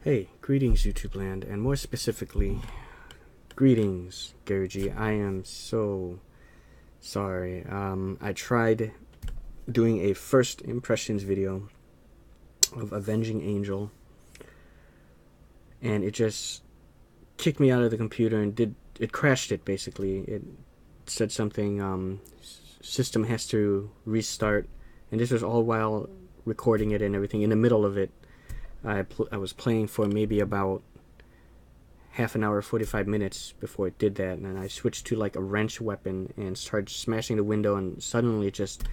Hey, greetings YouTube land, and more specifically, greetings Gary G. I am so sorry. I tried doing a first impressions video of Avenging Angel, and it just kicked me out of the computer and it crashed it basically. It said something, system has to restart, and this was all while recording it and everything. In the middle of it, I was playing for maybe about half an hour, 45 minutes before it did that, and then I switched to like a wrench weapon and started smashing the window, and suddenly it just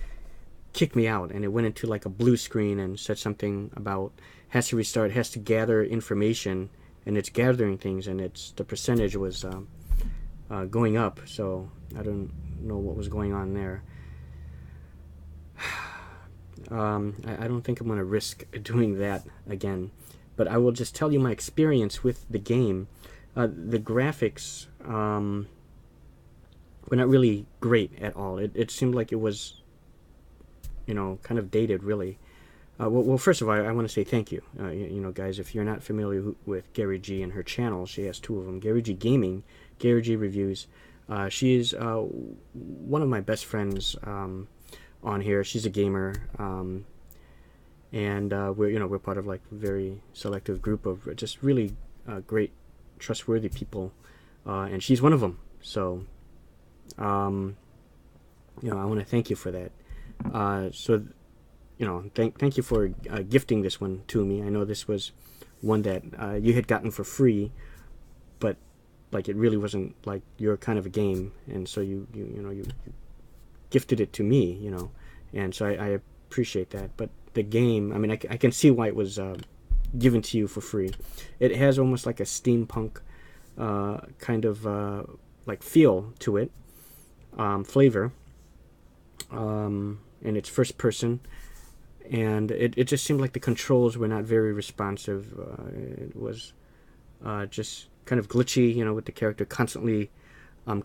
kicked me out, and it went into like a blue screen and said something about has to restart, has to gather information, and it's gathering things, and the percentage was going up, so I don't know what was going on there. I don't think I'm going to risk doing that again, but I will just tell you my experience with the game. The graphics were not really great at all. It seemed like it was, kind of dated, really. Well, first of all, I want to say thank you. Guys, if you're not familiar with Gary G and her channel, she has two of them: Gary G Gaming, Gary G Reviews. She is one of my best friends on here. She's a gamer, and we're part of like a very selective group of just really great, trustworthy people, and she's one of them. So, I want to thank you for that. Thank you for gifting this one to me. I know this was one that you had gotten for free, but like it really wasn't like your kind of a game, and so you gifted it to me, and so I appreciate that. But the game, I mean, I can see why it was given to you for free. It has almost like a steampunk kind of like feel to it, flavor, and it's first person, and it just seemed like the controls were not very responsive. It was just kind of glitchy, with the character constantly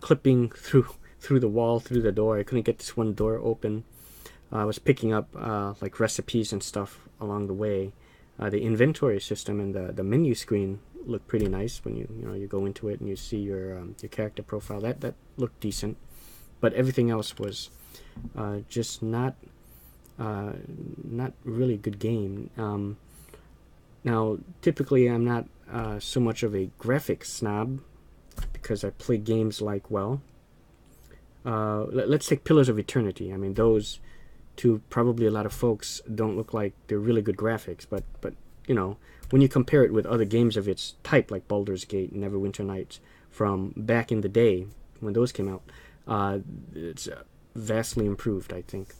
clipping through the wall, through the door. I couldn't get this one door open. I was picking up like recipes and stuff along the way. The inventory system and the menu screen looked pretty nice when you go into it and you see your character profile. That looked decent, but everything else was just not really a good game. Now, typically, I'm not so much of a graphics snob because I play games like, well, let's take Pillars of Eternity. I mean, those two, probably a lot of folks don't look like they're really good graphics, but when you compare it with other games of its type, like Baldur's Gate and Neverwinter Nights from back in the day when those came out, it's vastly improved, I think.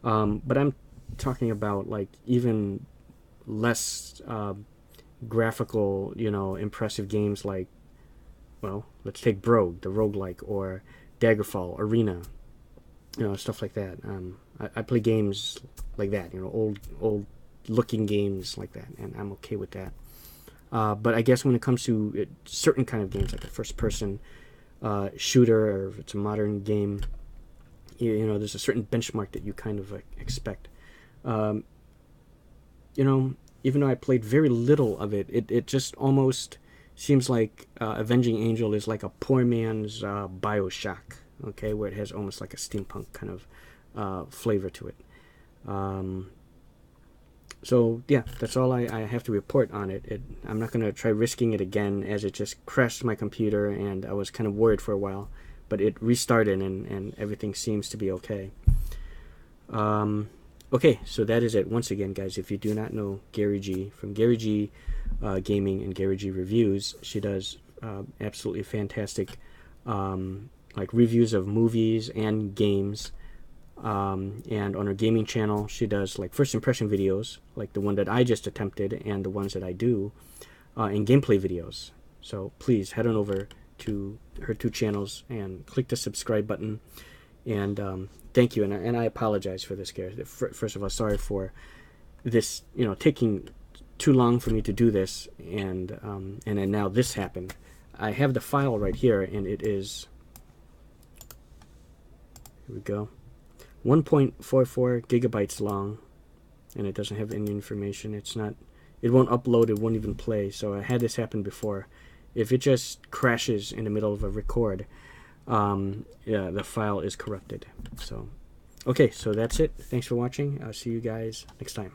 But I'm talking about like even less graphical, impressive games like, well, let's take Brogue, the roguelike, or Daggerfall, Arena, stuff like that. I play games like that, old looking games like that, and I'm okay with that. But I guess when it comes to certain kind of games, like a first person shooter, or if it's a modern game, there's a certain benchmark that you kind of expect. Even though I played very little of it, it just almost seems like Avenging Angel is like a poor man's Bioshock, okay, where it has almost like a steampunk kind of flavor to it. So yeah, that's all I have to report on it. I'm not going to try risking it again, as it just crashed my computer, and I was kind of worried for a while, but it restarted, and everything seems to be okay. Okay, so that is it. Once again, guys, if you do not know Gary G from Gary G Gaming and Gary G Reviews, she does absolutely fantastic like reviews of movies and games. And on her gaming channel, she does like first impression videos, like the one that I just attempted and the ones that I do, and gameplay videos. So please head on over to her two channels and click the subscribe button. And thank you, and I apologize for this, guys. First of all, sorry for this, taking too long for me to do this, and then now this happened. I have the file right here, and it is, here we go, 1.44 gigabytes long, and it doesn't have any information. It's it won't upload, it won't even play. So I had this happen before. If it just crashes in the middle of a record, yeah, the file is corrupted. So okay, so that's it. Thanks for watching. I'll see you guys next time.